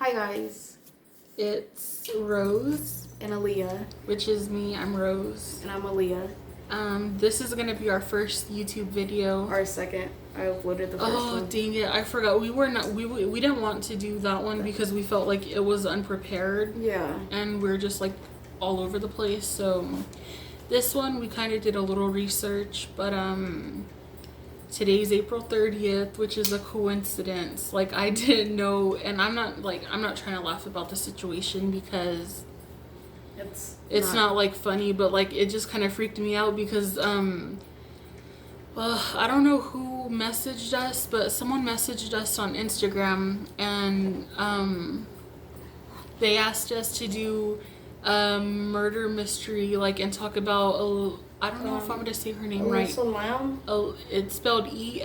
Hi guys, It's Rose, and Aaliyah, which is me. I'm Rose. and I'm Aaliyah. This is gonna be our first YouTube video. Our second. I uploaded the first one. Oh dang it! I forgot. We didn't want to do that one because we felt like it was unprepared. Yeah. And we're just like all over the place. So this one we kind of did a little research, but today's April 30th, which is a coincidence. Like I didn't know, and I'm not trying to laugh about the situation because it's not like funny, but like it just kind of freaked me out because well, I don't know who messaged us, but someone messaged us on Instagram, and they asked us to do a murder mystery, like, and talk about I don't know if I'm gonna say her name right. Elisa Lam? It's spelled Elisa.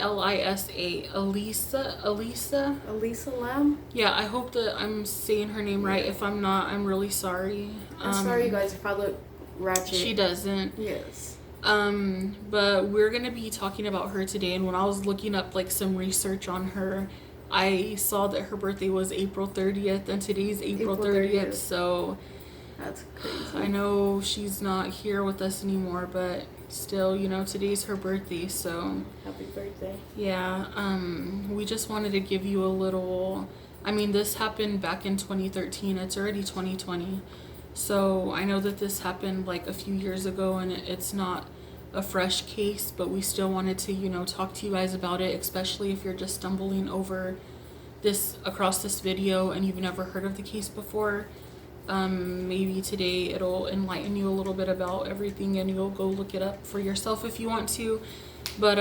Elisa Lam? Yeah, I hope that I'm saying her name right. If I'm not, I'm really sorry. I'm sorry, you guys, if I look ratchet. She doesn't. Yes. But we're gonna be talking about her today, and when I was looking up like some research on her, I saw that her birthday was April 30th, and today's April 30th, so that's crazy. I know she's not here with us anymore, but still, you know, today's her birthday, so Happy birthday. yeah. We just wanted to give you a little, I mean, this happened back in 2013. It's already 2020. So I know that this happened like a few years ago, and it's not a fresh case, but we still wanted to, you know, talk to you guys about it, especially if you're just stumbling over across this video and you've never heard of the case before. Maybe today it'll enlighten you a little bit about everything, and you'll go look it up for yourself if you want to. But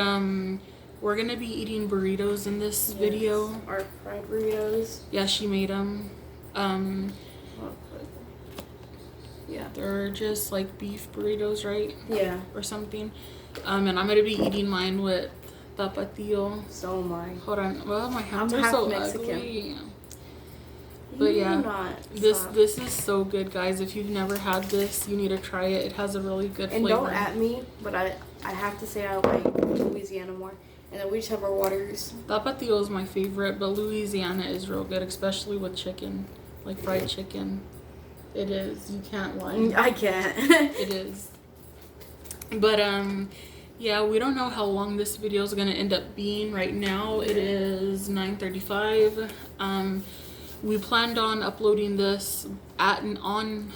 we're gonna be eating burritos in this video. Our fried burritos. Yeah, she made them. Yeah. They're just like beef burritos, right? Yeah. Or something. And I'm gonna be eating mine with tapatio. So am I. Hold on. Well, my hands I'm are half so Mexican. ugly. But yeah, this is so good, guys. If you've never had this, you need to try it. It has a really good flavor. And don't at me, but I have to say I like Louisiana more. And then we just have our waters. Tapatio is my favorite, but Louisiana is real good, especially with chicken, like fried chicken. It is. You can't lie. I can't. It is. But yeah, we don't know how long this video is gonna end up being. Right now, it is 9:35. We planned on uploading this at 9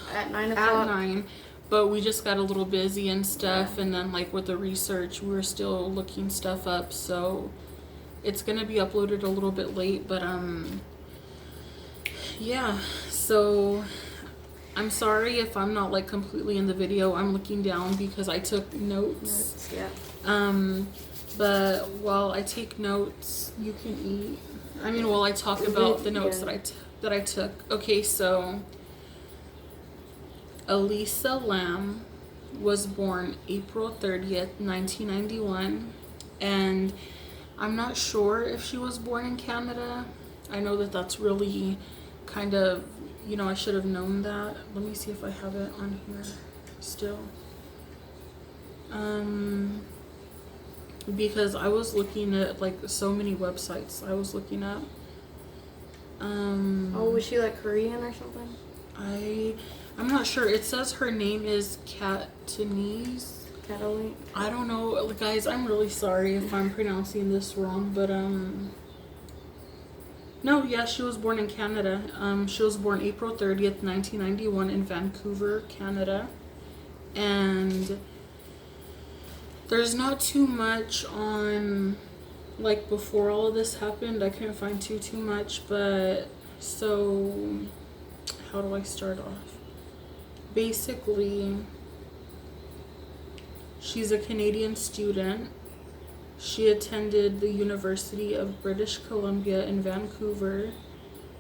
o'clock. But we just got a little busy and stuff, and then like with the research, we were still looking stuff up, so it's gonna be uploaded a little bit late. But yeah, so I'm sorry if I'm not like completely in the video. I'm looking down because I took notes. Yeah. But while I take notes, you can eat. I mean, while I talk about the notes that I took. Okay, so Elisa Lam was born April 30th, 1991, and I'm not sure if she was born in Canada. I know that that's really kind of, you know, I should have known that. Let me see if I have it on here still. Because I was looking at like so many websites I was looking at. Oh, was she like Korean or something? I'm not sure. It says her name is Catanese. Catalina. I don't know, guys. I'm really sorry if I'm pronouncing this wrong, but no, yeah, she was born in Canada. She was born April 30th, 1991 in Vancouver, Canada, and there's not too much on like before all of this happened. I couldn't find too much, but so how do I start off? Basically, she's a Canadian student. She attended the University of British Columbia in Vancouver,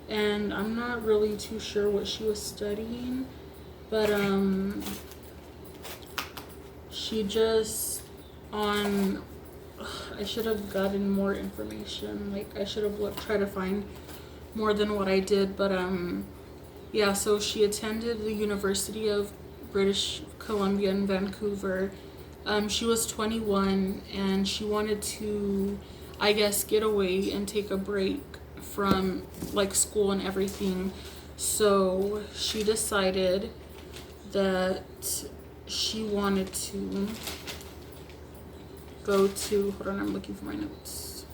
and I'm not really too sure what she was studying, but she just I should have gotten more information. Like I should have tried to find more than what I did, but yeah, so she attended the University of British Columbia in Vancouver. She was 21, and she wanted to, I guess, get away and take a break from like school and everything. So she decided that she wanted to go to, hold on, I'm looking for my notes.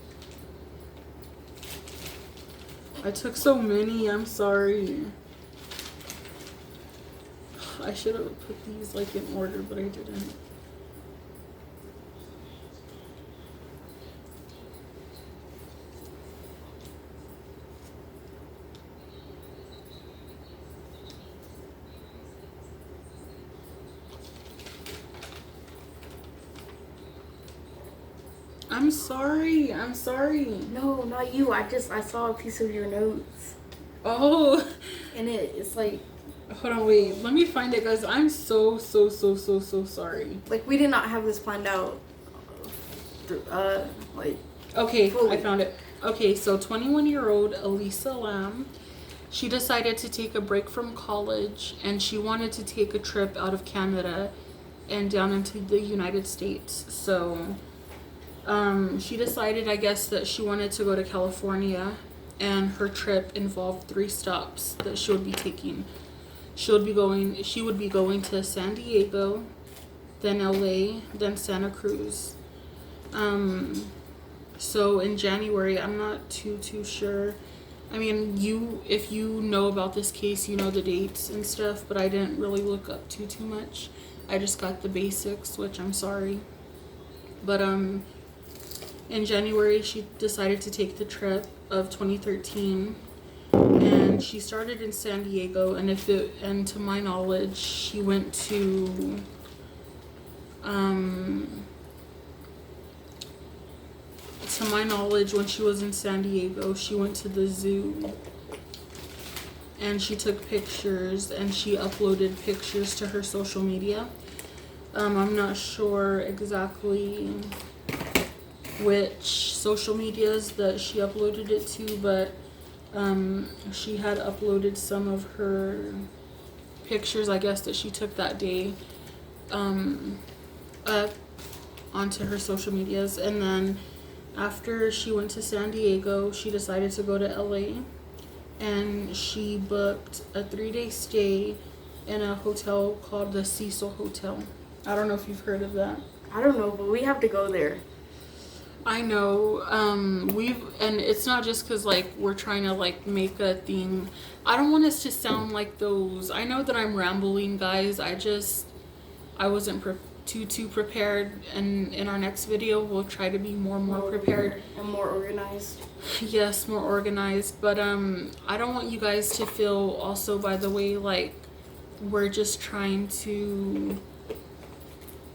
I took so many, I'm sorry. I should have put these like in order, but I didn't. I'm sorry. No, not you. I saw a piece of your notes. Oh. And it's like... Hold on, wait. Let me find it, guys. I'm so sorry. Like, we did not have this planned out. Like... Okay, fully. I found it. Okay, so 21-year-old Elisa Lam, she decided to take a break from college, and she wanted to take a trip out of Canada and down into the United States. So... she decided, I guess, that she wanted to go to California, and her trip involved 3 stops that she would be taking. She would be going to San Diego, then LA, then Santa Cruz. So in January, I'm not too sure. I mean, if you know about this case, you know the dates and stuff, but I didn't really look up too much. I just got the basics, which I'm sorry. But in January, she decided to take the trip of 2013, and she started in San Diego. And to my knowledge, she went to when she was in San Diego, she went to the zoo, and she took pictures, and she uploaded pictures to her social media. I'm not sure exactly which social medias that she uploaded it to, but she had uploaded some of her pictures, I guess, that she took that day up onto her social medias. And then after she went to San Diego, she decided to go to LA, and she booked a 3-day stay in a hotel called the Cecil Hotel. I don't know if you've heard of that. I don't know, but we have to go there. I know. And it's not just because like we're trying to like make a thing. I don't want us to sound like those. I know that I'm rambling, guys. I wasn't too prepared, and in our next video we'll try to be more prepared and more organized. Yes, more organized. But I don't want you guys to feel also, by the way, like we're just trying to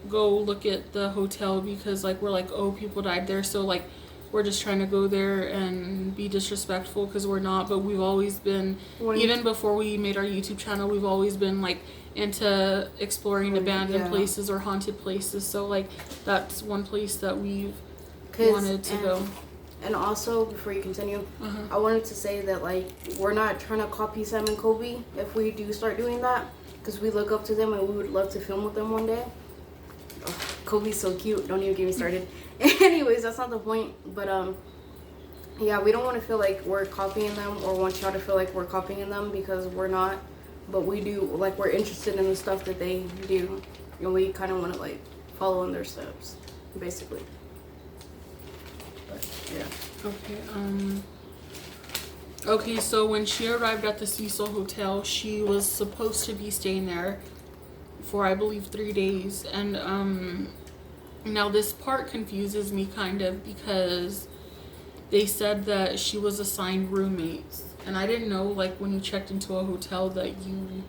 go look at the hotel because like we're like, oh, people died there, so like we're just trying to go there and be disrespectful, because we're not. But we've always been, even before we made our YouTube channel, we've always been like into exploring abandoned places or haunted places. So like that's one place that we've wanted to go. And also, before you continue, I wanted to say that like we're not trying to copy Sam and Kobe if we do start doing that, because we look up to them and we would love to film with them one day. Oh, Kobe's so cute, don't even get me started. Anyways, that's not the point. But yeah, we don't want to feel like we're copying them or want y'all to feel like we're copying them, because we're not. But we do, like, we're interested in the stuff that they do, and we kind of want to like follow in their steps, basically. But yeah. Okay, so when she arrived at the Cecil Hotel, she was supposed to be staying there for, I believe, 3 days. And now this part confuses me kind of, because they said that she was assigned roommates, and I didn't know, like, when you checked into a hotel that you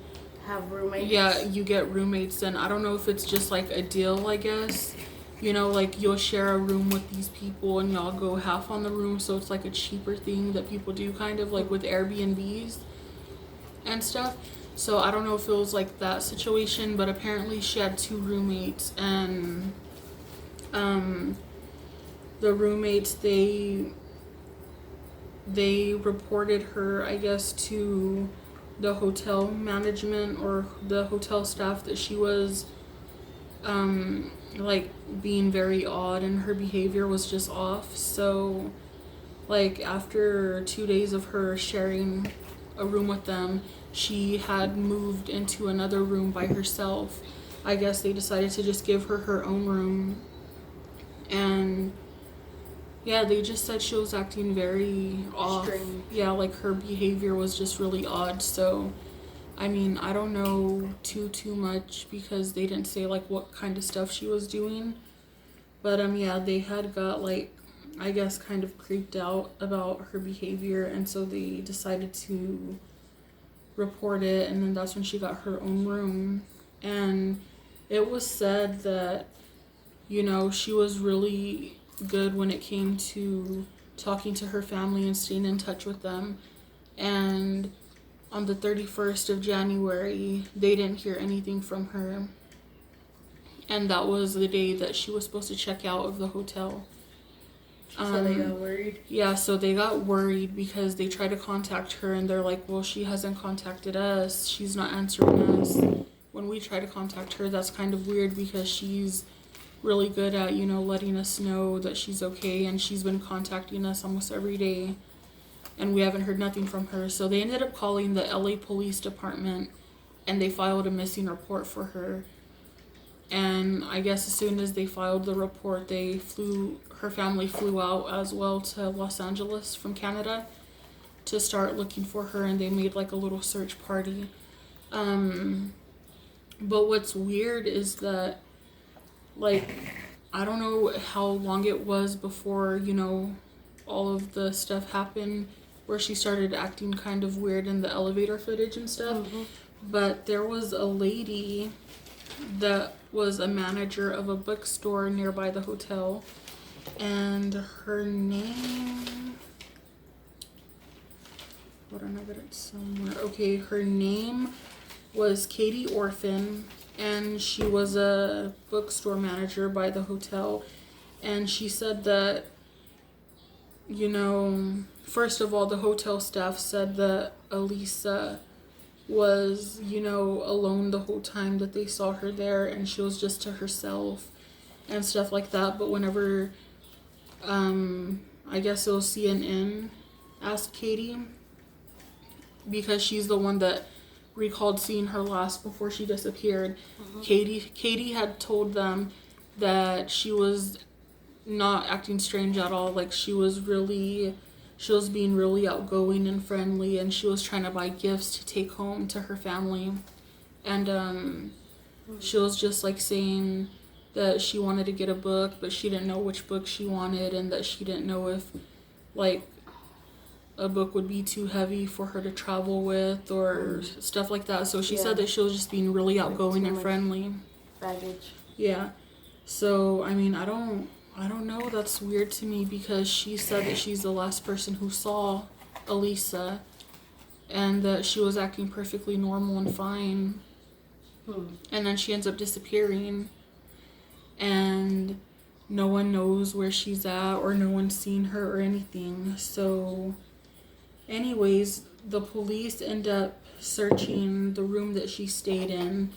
have roommates. Yeah, you get roommates. And I don't know if it's just like a deal, I guess, you know, like you'll share a room with these people and y'all go half on the room, so it's like a cheaper thing that people do, kind of like with Airbnbs and stuff. So I don't know if it was like that situation, but apparently she had 2 roommates, and the roommates, they reported her, I guess, to the hotel management or the hotel staff that she was like being very odd and her behavior was just off. So Like, after 2 days of her sharing a room with them, she had moved into another room by herself. I guess they decided to just give her her own room. And yeah, they just said she was acting very off. Strange. Yeah, like her behavior was just really odd. So, I mean, I don't know too much because they didn't say like what kind of stuff she was doing. But yeah, they had got like, I guess, kind of creeped out about her behavior, and so they decided to report it, and then that's when she got her own room. And it was said that, you know, she was really good when it came to talking to her family and staying in touch with them. And on the 31st of January, they didn't hear anything from her. And that was the day that she was supposed to check out of the hotel. So they got worried? Yeah, so they got worried because they tried to contact her and they're like, well, she hasn't contacted us. She's not answering us. When we try to contact her, that's kind of weird because she's really good at, you know, letting us know that she's okay, and she's been contacting us almost every day, and we haven't heard nothing from her. So they ended up calling the LA Police Department, and they filed a missing report for her. And I guess as soon as they filed the report, her family flew out as well to Los Angeles from Canada to start looking for her, and they made like a little search party. But what's weird is that, like, I don't know how long it was before, you know, all of the stuff happened where she started acting kind of weird in the elevator footage and stuff. Mm-hmm. But there was a lady that was a manager of a bookstore nearby the hotel, and her name, hold on, I got it somewhere. Okay, her name was Katie Orphan, and she was a bookstore manager by the hotel. And she said that, you know, first of all, the hotel staff said that Elisa was, you know, alone the whole time that they saw her there, and she was just to herself and stuff like that. But whenever, I guess it was CNN asked Katie, because she's the one that recalled seeing her last before she disappeared. Mm-hmm. Katie had told them that she was not acting strange at all. Like, she was being really outgoing and friendly, and she was trying to buy gifts to take home to her family. And she was just like saying that she wanted to get a book, but she didn't know which book she wanted, and that she didn't know if like a book would be too heavy for her to travel with or stuff like that. So she said that she was just being really outgoing and friendly. Baggage. Yeah. So I mean, I don't know. That's weird to me because she said that she's the last person who saw Elisa, and that she was acting perfectly normal and fine. And then she ends up disappearing, and no one knows where she's at, or no one's seen her or anything. So anyways, the police end up searching the room that she stayed in,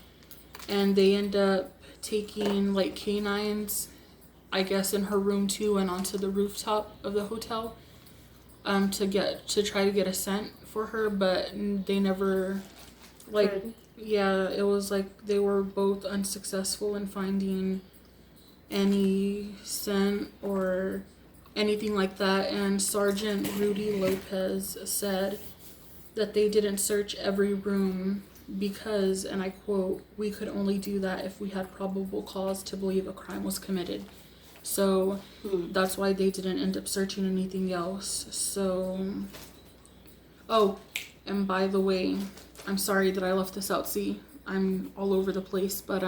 and they end up taking like canines, I guess, in her room too, and onto the rooftop of the hotel to try to get a scent for her, but they never, like, yeah, it was like they were both unsuccessful in finding any scent or anything like that. And Sergeant Rudy Lopez said that they didn't search every room because, and I quote, "we could only do that if we had probable cause to believe a crime was committed." So that's why they didn't end up searching anything else. So, oh, and by the way, I'm sorry that I left this out. See, I'm all over the place, but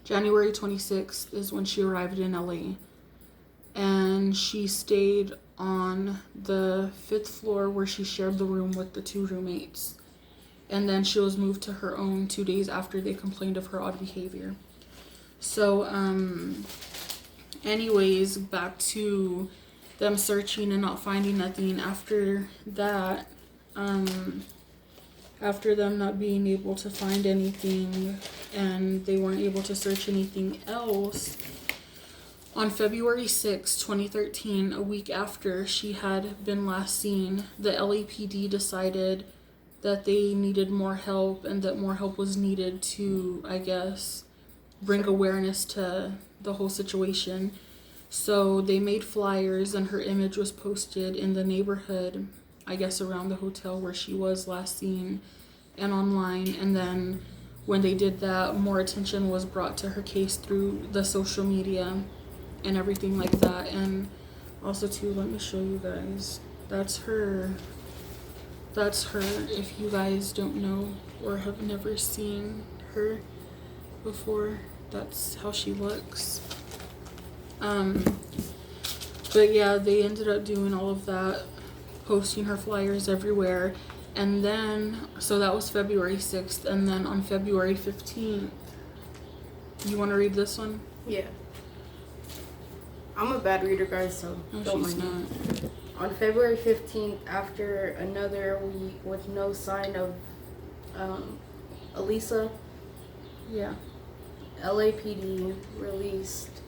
January 26th is when she arrived in LA, and she stayed on the 5th floor where she shared the room with the 2 roommates, and then she was moved to her own 2 days after they complained of her odd behavior. So anyways, back to them searching and not finding nothing. After that, after them not being able to find anything and they weren't able to search anything else, On February 6, 2013, a week after she had been last seen, the LAPD decided that they needed more help and that more help was needed to, I guess, bring awareness to the whole situation. So they made flyers and her image was posted in the neighborhood, I guess around the hotel where she was last seen, and online. And then when they did that, more attention was brought to her case through the social media and everything like that. And also too, let me show you guys. That's her. If you guys don't know or have never seen her before, that's how she looks. But yeah, they ended up doing all of that, posting her flyers everywhere. And then, so that was February 6th. And then on February 15th, you want to read this one? Yeah. I'm a bad reader, guys, so don't she's mind me. not. On February 15th, after another week with no sign of Elisa, Yeah. LAPD released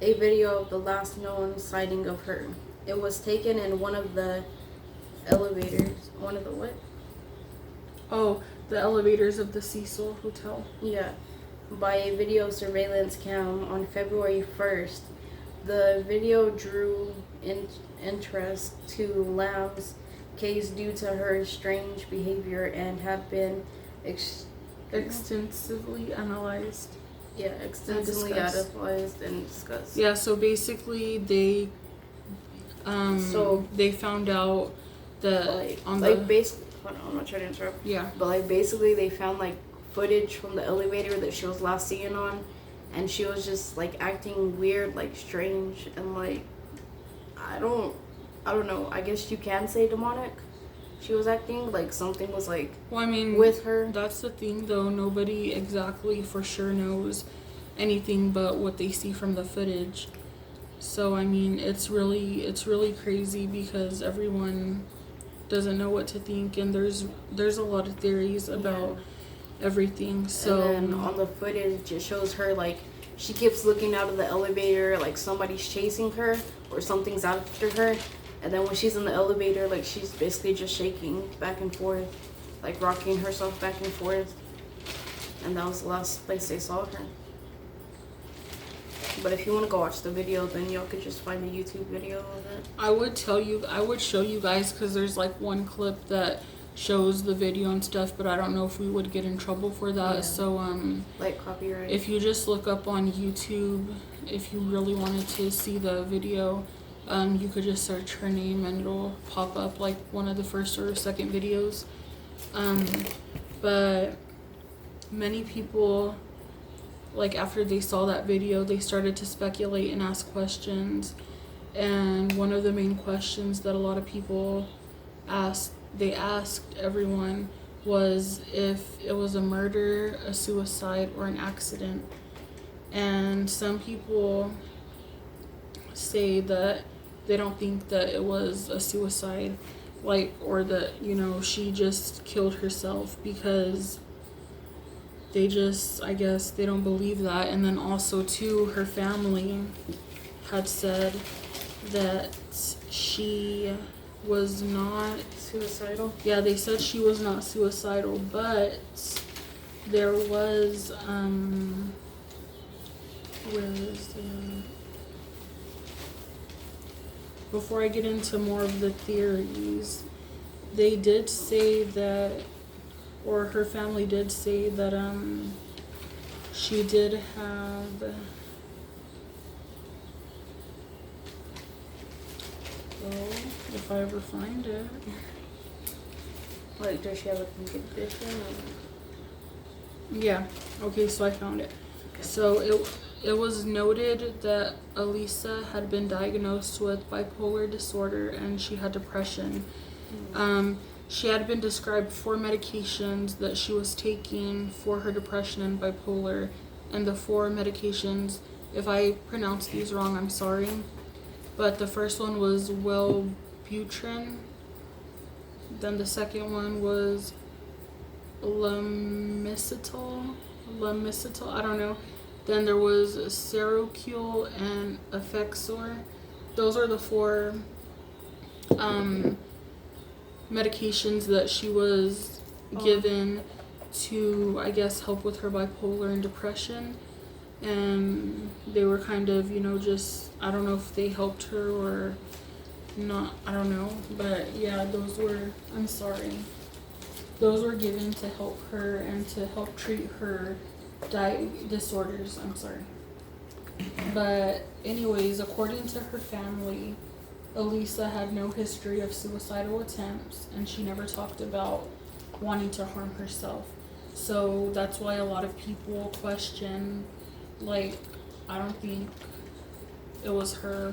a video of the last known sighting of her. It was taken in one of the elevators. One of the what? Oh, the elevators of the Cecil Hotel. Yeah. By a video surveillance cam on February 1st. The video drew interest to Lam's case due to her strange behavior and have been Extensively analyzed. Yeah, extensively analyzed and discussed. Yeah, so basically they they found out that basically, hold on, I'm not trying to interrupt. Yeah. But like basically they found like footage from the elevator that she was last seen on, and she was just like acting weird, like strange, and like I don't know. I guess you can say demonic. She was acting like something was like with her. That's the thing though, nobody exactly for sure knows anything but what they see from the footage. So I mean, it's really crazy because everyone doesn't know what to think, and there's a lot of theories about everything. So and then on the footage it shows her like she keeps looking out of the elevator like somebody's chasing her or something's after her. And then when she's in the elevator, like, she's basically just shaking back and forth, like, rocking herself back and forth. And that was the last place they saw her. But if you want to go watch the video, then y'all could just find a YouTube video of it. I would show you guys, because there's, like, one clip that shows the video and stuff, but I don't know if we would get in trouble for that. Yeah. So, like, copyright. If you just look up on YouTube, if you really wanted to see the video, you could just search her name and it'll pop up like one of the first or second videos. But many people, like after they saw that video, they started to speculate and ask questions. And one of the main questions that a lot of people asked everyone was if it was a murder, a suicide, or an accident. And some people say that they don't think that it was a suicide, like, or that, you know, she just killed herself, because they just, I guess, they don't believe that. And then also, too, her family had said that she was not suicidal. Yeah, they said she was not suicidal, but there was, where is it? Before I get into more of the theories, they did say that, or her family did say that she did have, well, if I ever find it. Like, does she have a condition? Yeah, okay, so I found it. Okay. So it was noted that Elisa had been diagnosed with bipolar disorder and she had depression. She had been described 4 medications that she was taking for her depression and bipolar. And the 4 medications, if I pronounce these wrong, I'm sorry. But the first one was Wellbutrin. Then the second one was lamicetal, I don't know. Then there was Seroquel and Effexor. Those are the 4 medications that she was given to, I guess, help with her bipolar and depression. And they were kind of, just, I don't know if they helped her or not, I don't know. But yeah, those were given to help her and to help treat her disorders. But anyways, according to her family, Elisa had no history of suicidal attempts, and she never talked about wanting to harm herself. So that's why a lot of people question, like, I don't think it was her,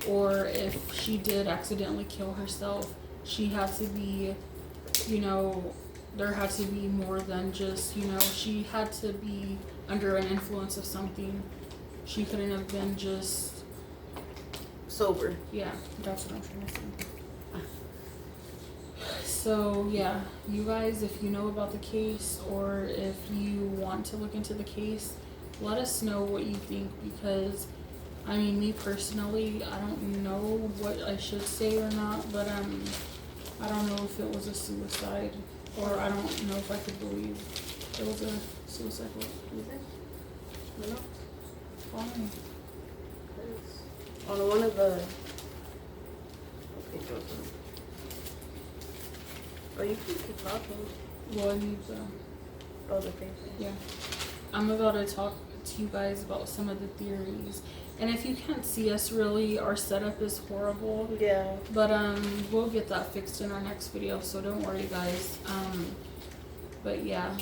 or if she did accidentally kill herself, she had to be, there had to be more than just, she had to be under an influence of something. She couldn't have been just sober. Yeah, that's what I'm trying to say. So yeah, you guys, if you know about the case or if you want to look into the case, let us know what you think, because me personally, I don't know what I should say or not, but I don't know if it was a suicide, or I don't know if I could believe it was a suicide. No. Why? On one of the... Okay, Joseph. Oh, you can keep talking. Well, I need the... Oh, the paper. Yeah. I'm about to talk to you guys about some of the theories. And if you can't see us really, our setup is horrible. Yeah. But we'll get that fixed in our next video, so don't worry, guys. But yeah,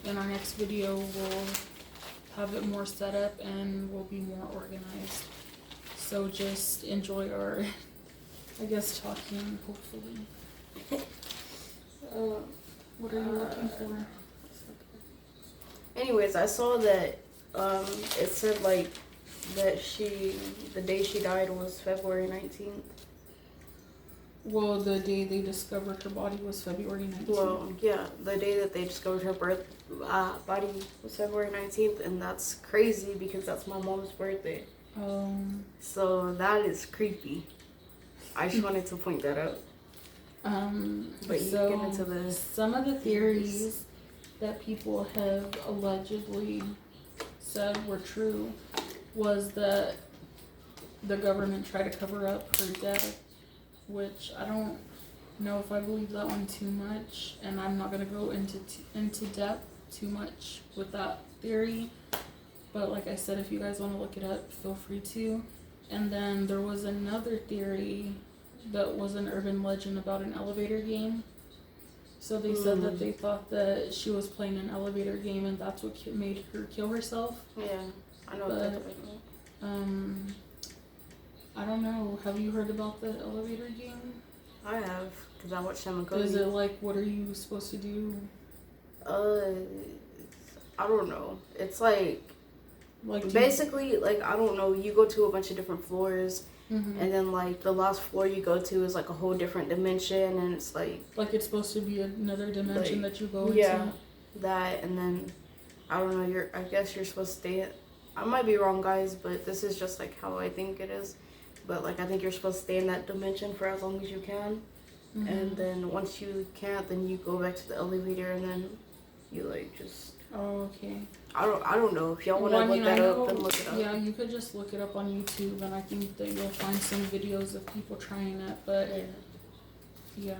in our next video, we'll have it more set up and we'll be more organized. So just enjoy our, I guess, talking, hopefully. What are you looking for? Anyways, I saw that it said like that the day she died was February 19th. Well, the day they discovered her body was February 19th. Well, yeah, the day that they discovered her body was February 19th, and that's crazy because that's my mom's birthday. So that is creepy. I just wanted to point that out. But you get into the some of the theories that people have allegedly said were true was that the government tried to cover up her death, which I don't know if I believe that one too much, and I'm not going to go into depth too much with that theory. But like I said, if you guys want to look it up, feel free to. And then there was another theory that was an urban legend about an elevator game. So they said that they thought that she was playing an elevator game and that's what made her kill herself. Yeah, I know what that's about. I don't know. Have you heard about the elevator game? I have, because I watched Sam and Cody. Is it like, what are you supposed to do? I don't know. It's like basically, like, I don't know, you go to a bunch of different floors, and then like the last floor you go to is like a whole different dimension, and it's like it's supposed to be another dimension that you go into. Yeah, that, and then I don't know, I guess you're supposed to stay I might be wrong, guys, but this is just like how I think it is, but like I think you're supposed to stay in that dimension for as long as you can, and then once you can't, then you go back to the elevator, and then you like just... Oh, okay. I don't know. If y'all want to look that up, then look it up. Yeah, you could just look it up on YouTube, and I think that you'll find some videos of people trying it. But yeah,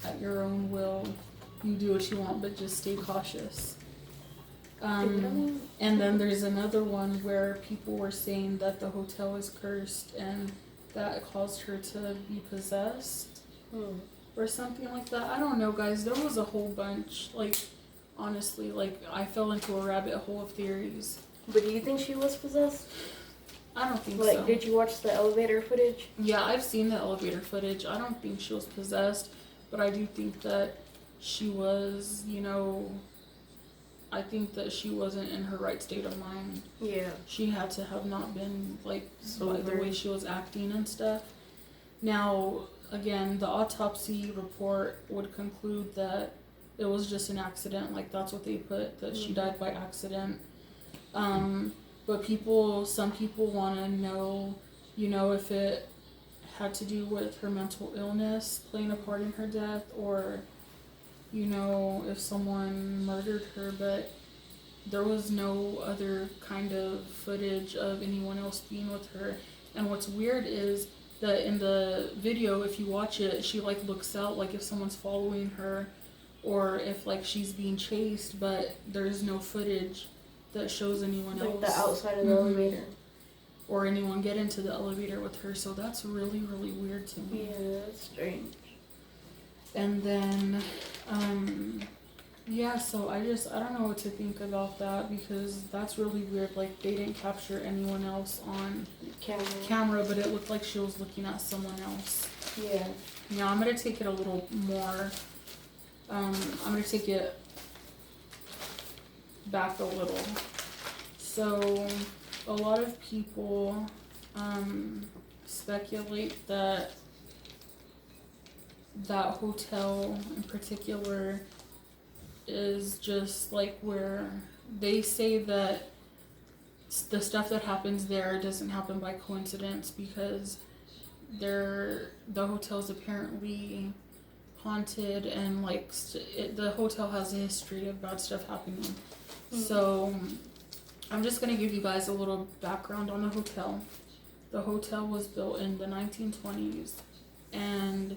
at your own will, you do what you want, but just stay cautious. And then there's another one where people were saying that the hotel is cursed and that caused her to be possessed or something like that. I don't know, guys. There was a whole bunch. Honestly, I fell into a rabbit hole of theories. But do you think she was possessed? I don't think so. Did you watch the elevator footage? Yeah, I've seen the elevator footage. I don't think she was possessed, but I do think that she was, I think that she wasn't in her right state of mind. Yeah. She had to have not been, by the way she was acting and stuff. Now, again, the autopsy report would conclude that it was just an accident, that's what they put, that she died by accident. But some people want to know, if it had to do with her mental illness playing a part in her death, or, if someone murdered her, but there was no other kind of footage of anyone else being with her. And what's weird is that in the video, if you watch it, she like looks out like if someone's following her or if like she's being chased, but there's no footage that shows anyone else. Like the outside of the elevator. Or anyone get into the elevator with her. So that's really, really weird to me. Yeah, that's strange. And then, yeah, so I don't know what to think about that, because that's really weird. Like, they didn't capture anyone else on camera, but it looked like she was looking at someone else. Yeah. Now I'm going to take it a little more, I'm going to take it back a little. So a lot of people speculate that hotel in particular is just like where they say that the stuff that happens there doesn't happen by coincidence, because the hotel's apparently haunted, and like the hotel has a history of bad stuff happening. Mm-hmm. So I'm just going to give you guys a little background on the hotel. The hotel was built in the 1920s, and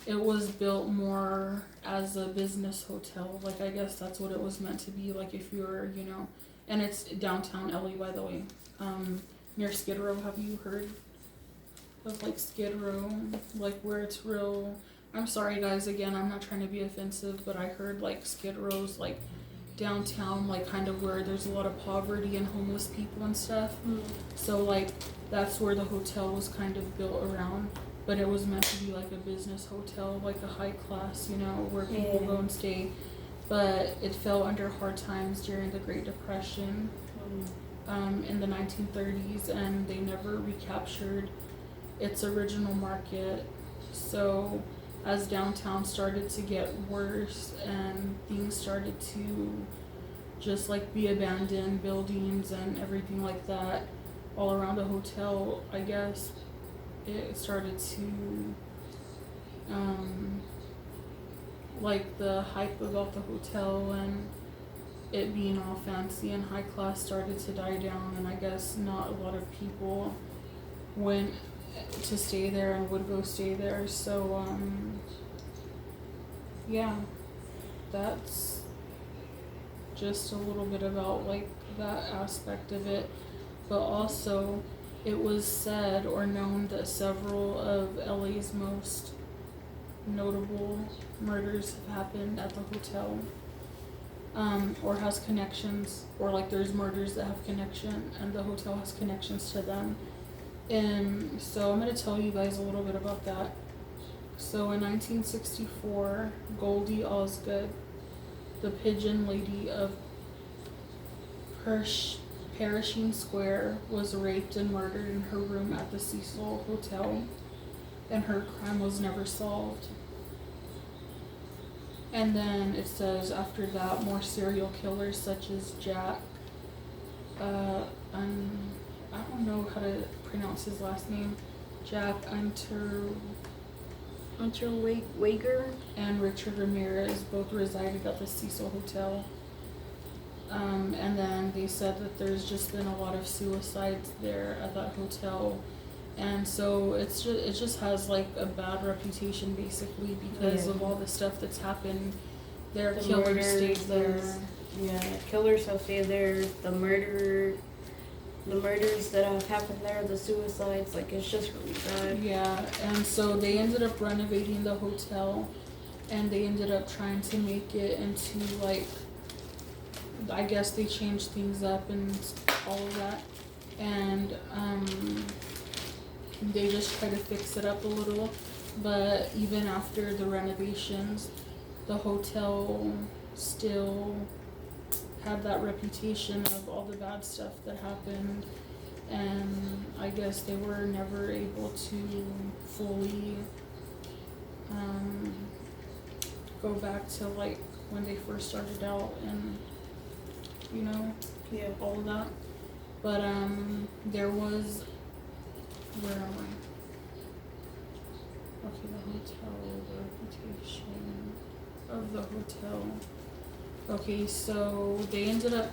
it was built more as a business hotel. Like, I guess that's what it was meant to be. Like, if you're, and it's downtown LA, by the way, near Skid Row. Have you heard of, like, Skid Row? Like, where it's real, I'm sorry, guys, again, I'm not trying to be offensive, but I heard, like, Skid Row's, like, downtown, like, kind of where there's a lot of poverty and homeless people and stuff. So, like, that's where the hotel was kind of built around. But it was meant to be like a business hotel, like a high class, where people go and stay. But it fell under hard times during the Great Depression in the 1930s, and they never recaptured its original market. So as downtown started to get worse and things started to just like be abandoned buildings and everything like that all around the hotel, I guess it started to, like the hype about the hotel and it being all fancy and high class started to die down, and I guess not a lot of people went to stay there and would go stay there. So, yeah, that's just a little bit about like that aspect of it. But also, it was said or known that several of LA's most notable murders have happened at the hotel, or has connections, or like there's murders that have connection and the hotel has connections to them. And so I'm going to tell you guys a little bit about that. So in 1964, Goldie Osgood, the pigeon lady of Pershing Square, was raped and murdered in her room at the Cecil Hotel, and her crime was never solved. And then it says after that, more serial killers such as Jack, I don't know how to pronounce his last name, Jack Unterweger and Richard Ramirez both resided at the Cecil Hotel. And then they said that there's just been a lot of suicides there at that hotel, and so it just has like a bad reputation basically because of all the stuff that's happened there. The killers stayed there. Yeah, killers have stayed there. The murders that have happened there, the suicides, like it's just really bad. Yeah, and so they ended up renovating the hotel, and they ended up trying to make it into like, I guess they changed things up and all of that, and they just try to fix it up a little. But even after the renovations, the hotel still had that reputation of all the bad stuff that happened, and I guess they were never able to fully go back to like when they first started out. And you know, Yeah. all of that. But there was, where am I? Okay, the hotel, the reputation of the hotel. Okay, so they ended up,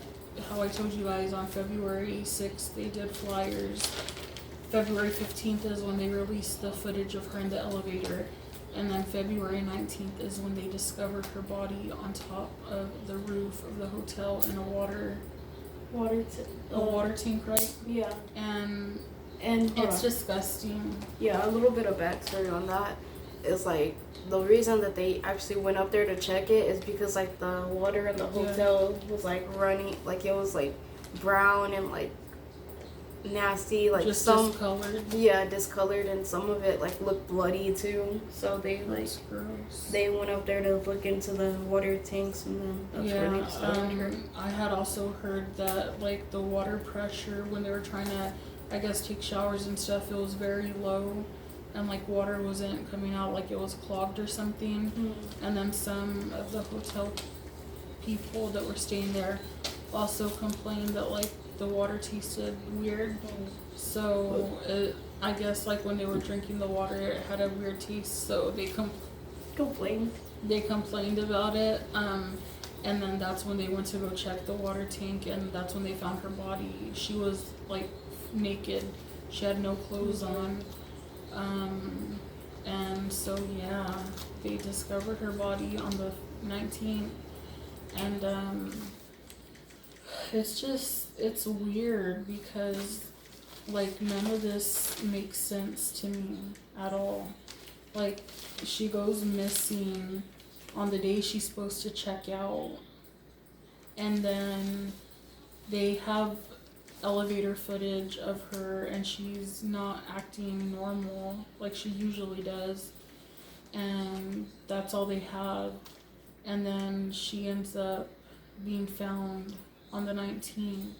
how I told you guys, on February 6th, they did flyers. February 15th is when they released the footage of her in the elevator. And then February 19th is when they discovered her body on top of the roof of the hotel in a water tank, right? Yeah. And And it's disgusting. Yeah, a little bit of backstory on that is like the reason that they actually went up there to check it is because like the water in the hotel was like running, like it was like brown and like nasty, like just some discolored. Yeah, discolored, and some of it like looked bloody too. So they That's gross. they went up there to look into the water tanks, and then that's where they discovered her. I had also heard that like the water pressure when they were trying to, I guess, take showers and stuff, it was very low, and like water wasn't coming out, like it was clogged or something. And then some of the hotel people that were staying there also complained that like the water tasted weird. So I guess like when they were drinking the water, it had a weird taste. So they complained. They complained about it. And then that's when they went to go check the water tank, and that's when they found her body. She was like naked. She had no clothes on. And so yeah, they discovered her body on the 19th, and it's weird because like none of this makes sense to me at all. Like she goes missing on the day she's supposed to check out, and then they have elevator footage of her and she's not acting normal like she usually does, and that's all they have. And then she ends up being found on the 19th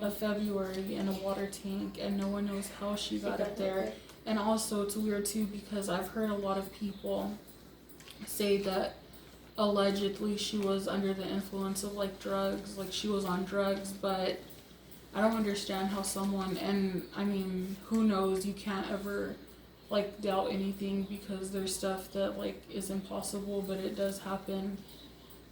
of February in a water tank, and no one knows how she got up there. And also it's weird too because I've heard a lot of people say that allegedly she was under the influence of like drugs, like she was on drugs, but I don't understand how someone, and I mean, who knows, you can't ever like doubt anything because there's stuff that like is impossible, but it does happen.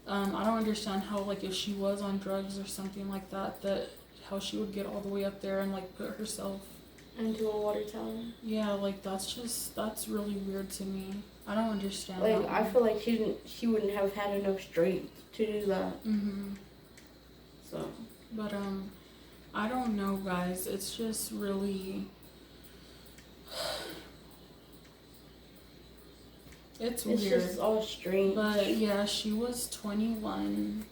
I don't understand how like if she was on drugs or something like that, that how she would get all the way up there and like put herself into a water tower. Yeah, like that's really weird to me. I don't understand. Like I feel like she wouldn't have had enough strength to do that. So, but I don't know, guys. It's just really, it's weird. It's just all strange. But yeah, she was 21